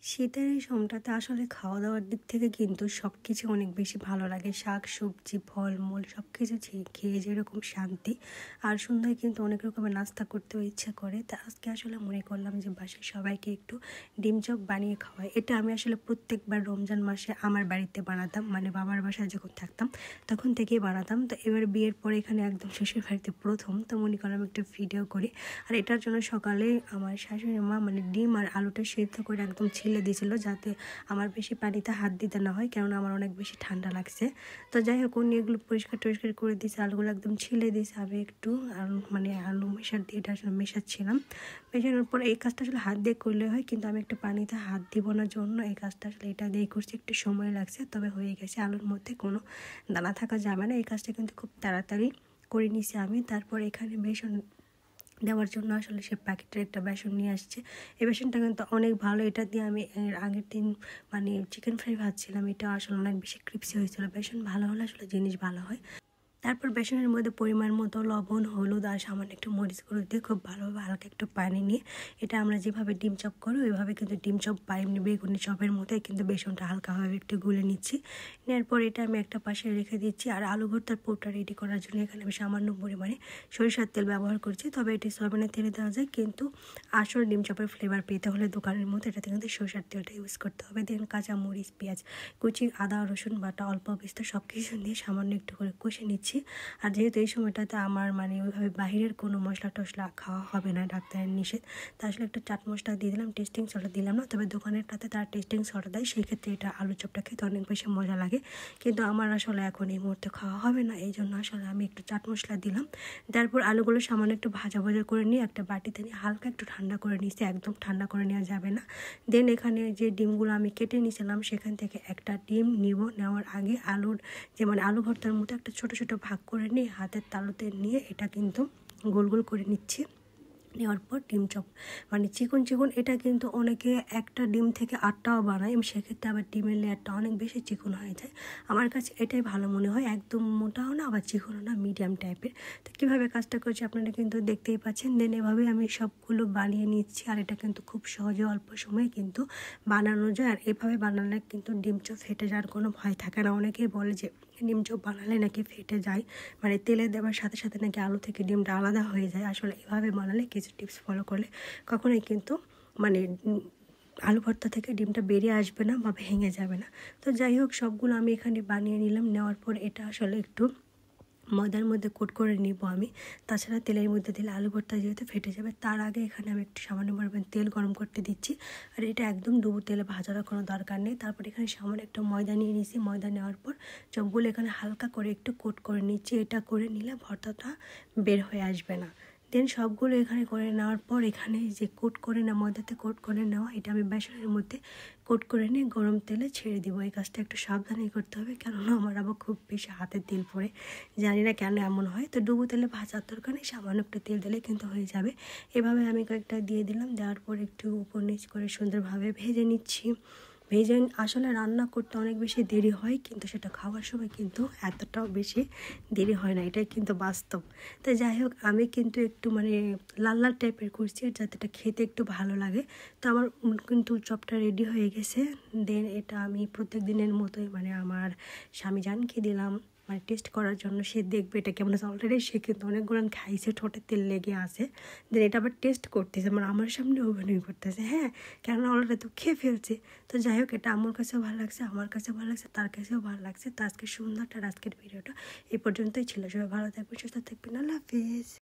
শীতের এই সময়টাতে আসলে খাওয়া দাওয়ার দিক থেকে কিন্তু সব কিছু অনেক বেশি ভালো লাগে। শাক সবজি ফলমূল সব কিছু খেয়ে যেরকম শান্তি, আর সন্ধ্যায় কিন্তু অনেক রকমের নাস্তা করতেও ইচ্ছা করে। তা আজকে আসলে মনে করলাম যে বাসায় সবাইকে একটু ডিম চপ বানিয়ে খাওয়াই। এটা আমি আসলে প্রত্যেকবার রমজান মাসে আমার বাড়িতে বানাতাম, মানে বাবার বাসায় যখন থাকতাম তখন থেকেই বানাতাম। তো এবার বিয়ের পরে এখানে একদম শ্বশুর বাড়িতে প্রথম, তো মনে করলাম একটু ভিডিও করি। আর এটার জন্য সকালে আমার শাশুড়ি মা মানে ডিম আর আলুটা সেদ্ধ করে একদম ছিলে দিয়েছিল, যাতে আমার বেশি পানিতে হাত দিতে না হয়, কেননা আমার অনেক বেশি ঠান্ডা লাগছে। তো যাই হোক, উনি এগুলো পরিষ্কার টরিষ্কার করে দিয়েছে, আলুগুলো একদম ছিলে দিয়েছে। আমি একটু আলু মেশার দিয়ে এটা আসলে মেশাচ্ছিলাম। মেশানোর পরে এই কাজটা আসলে হাত দিয়ে করলে হয়, কিন্তু আমি একটু পানিতে হাত দিব না জন্য এই কাজটা আসলে এটা দিয়ে করছি। একটু সময় লাগছে, তবে হয়ে গেছে। আলুর মধ্যে কোনো দানা থাকা যাবে না। এই কাজটা কিন্তু খুব তাড়াতাড়ি করে নিছি আমি। তারপর এখানে বেসন দেওয়ার জন্য আসলে সে প্যাকেটের একটা বেসন নিয়ে আসছে। এই বেসনটা কিন্তু অনেক ভালো। এটা দিয়ে আমি এর আগের দিন মানে চিকেন ফ্রাই ভাজছিলাম, এটা আসলে অনেক বেশি ক্রিপসি হয়েছিল। বেসন ভালো হলে আসলে জিনিস ভালো হয়। তারপর বেসনের মধ্যে পরিমাণ মতো লবণ হলুদ আর সামান্য একটু মরিচ গুঁড়ো দিয়ে খুব ভালোভাবে হালকা একটু পানি নিয়ে, এটা আমরা যেভাবে ডিম চপ করি ওইভাবে কিন্তু ডিম চপ বা এমনি বেগুনি চপের মতোই কিন্তু বেসনটা হালকাভাবে একটু গুলে নিচ্ছি। নেওয়ার পর এটা আমি একটা পাশে রেখে দিচ্ছি। আর আলু ভর্তার পুরটা রেডি করার জন্য এখানে আমি সামান্য পরিমাণে সরিষার তেল ব্যবহার করছি, তবে এটি সয়াবিনের তেলে দেওয়া যায়, কিন্তু আসল ডিম চপের ফ্লেভার পেতে হলে দোকানের মতো এটাতে কিন্তু সরিষার তেলটা ইউজ করতে হবে। দেন কাঁচা মরিচ পেঁয়াজ কুচি আদা রসুন বাটা অল্প বিস্তর সব কিছু দিয়ে সামান্য একটু করে কষে নিচ্ছি। আর যেহেতু এই সময়টাতে আমার মানে ওইভাবে বাহিরের কোনো মশলা টশলা খাওয়া হবে না, ডাক্তারের নিষেধ, তা আসলে একটা চাট মশলা দিয়ে দিলাম, টেস্টিং সল্ট দিলাম না। তবে দোকানেরটাতে তারা টেস্টিং সল্ট দেয়, সেই ক্ষেত্রে এটা আলু চপটা খেতে অনেক বেশি মজা লাগে, কিন্তু আমার আসলে এখন এই মুহূর্তে খাওয়া হবে না, এই জন্য আসলে আমি একটু চাট মশলা দিলাম। তারপর আলুগুলো সামান্য একটু ভাজা ভাজা করে নিয়ে একটা বাটিতে নিয়ে হালকা একটু ঠান্ডা করে নিয়েছি, একদম ঠান্ডা করে নেওয়া যাবে না। দেন এখানে যে ডিমগুলো আমি কেটে নিয়েছিলাম সেখান থেকে একটা ডিম নিব। নেওয়ার আগে আলুর যে মানে আলু ভর্তার মতো একটা ছোট ছোট ভাগ করে নিয়ে হাতের তালুতে নিয়ে এটা কিন্তু গোল গোল করে নিচ্ছি। নেওয়ার পর ডিম চপ মানে চিকন চিকন, এটা কিন্তু অনেকে একটা ডিম থেকে 8টাও বানায়, সেক্ষেত্রে আবার ডিমের লেয়ারটা অনেক বেশি চিকন হয়ে যায়। আমার কাছে এটাই ভালো মনে হয়, একদম মোটাও না আবার চিকনও না, মিডিয়াম টাইপের। তো কীভাবে কাজটা করছি আপনারা কিন্তু দেখতেই পাচ্ছেন। দেন এভাবেই আমি সবগুলো বানিয়ে নিচ্ছি। আর এটা কিন্তু খুব সহজে অল্প সময়ে কিন্তু বানানো যায়। আর এভাবে বানালে কিন্তু ডিম চপ ফেটে যাওয়ার কোনো ভয় থাকে না। অনেকেই বলে যে ডিম চপ বানালে নাকি ফেটে যায়, মানে তেলে দেওয়ার সাথে সাথে নাকি আলু থেকে ডিমটা আলাদা হয়ে যায়। আসলে এভাবে বানালে কিছু টিপস ফলো করলে কখনোই কিন্তু মানে আলু ভর্তা থেকে ডিমটা বেরিয়ে আসবে না বা ভেঙে যাবে না। তো যাই হোক, সবগুলো আমি এখানে বানিয়ে নিলাম। নেওয়ার পর এটা আসলে একটু ময়দার মধ্যে কোট করে নিব আমি। তাছাড়া তেলের মধ্যে দিলে আলু ভর্তা যেহেতু ফেটে যাবে, তার আগে এখানে আমি একটু সামান্য পরিমাণ তেল গরম করতে দিচ্ছি। আর এটা একদম ডুবো তেলে ভাজার কোনো দরকার নেই। তারপর এখানে সামান্য একটা ময়দা নিয়ে নিয়েছি। ময়দা নেওয়ার পর চপগুলো এখানে হালকা করে একটু কোট করে নিচ্ছি। এটা করে নিলে ভর্তাটা বের হয়ে আসবে না। দেন সবগুলো এখানে করে নেওয়ার পর এখানে যে কোট করে নেওয়া ময়দাতে কোট করে নেওয়া, এটা আমি বেসনের মধ্যে কোট করে নিয়ে গরম তেলে ছেড়ে দিব। এই কাজটা একটু সাবধানেই করতে হবে, কেননা আমার আবার খুব বেশি হাতে তেল পড়ে, জানি না কেন এমন হয়। তো ডুবো তেলে ভাজার দরকার নেই, সামান্য একটু তেল দিলে কিন্তু হয়ে যাবে। এভাবে আমি কয়েকটা দিয়ে দিলাম। দেওয়ার পর একটু উপর নিচ করে সুন্দরভাবে ভেজে নিচ্ছি। ভেজে আসলে রান্না করতে অনেক বেশি দেরি হয়, কিন্তু সেটা খাওয়ার সময় কিন্তু এতটাও বেশি দেরি হয় না, এটাই কিন্তু বাস্তব। তো যাই হোক, আমি কিন্তু একটু মানে লাল লাল টাইপের করছি যাতে এটা খেতে একটু ভালো লাগে। তো আমার কিন্তু চপটা রেডি হয়ে গেছে। দেন এটা আমি প্রত্যেক দিনের মতোই মানে আমার স্বামী জানকে দিলাম, মানে টেস্ট করার জন্য। সে দেখবে এটা কেমন আছে। অলরেডি সে কিন্তু অনেকগুলো খাইছে, ঠোঁটে তেল লেগে আছে। দেন এটা আবার টেস্ট করতেছে, মানে আমার সামনে অভিনয় করতেছে। হ্যাঁ, কেননা অলরেডি তো খেয়ে ফেলছে। তো যাই হোক, এটা আমার কাছেও ভালো লাগছে, আমার কাছে ভালো লাগছে, তার কাছেও ভালো লাগছে। তো আজকে সুন্দরটা আজকের ভিডিওটা এই পর্যন্তই ছিল। সবাই ভালো থাকবেন, সুস্থ থাকবেন, আল্লাহ হাফিজ।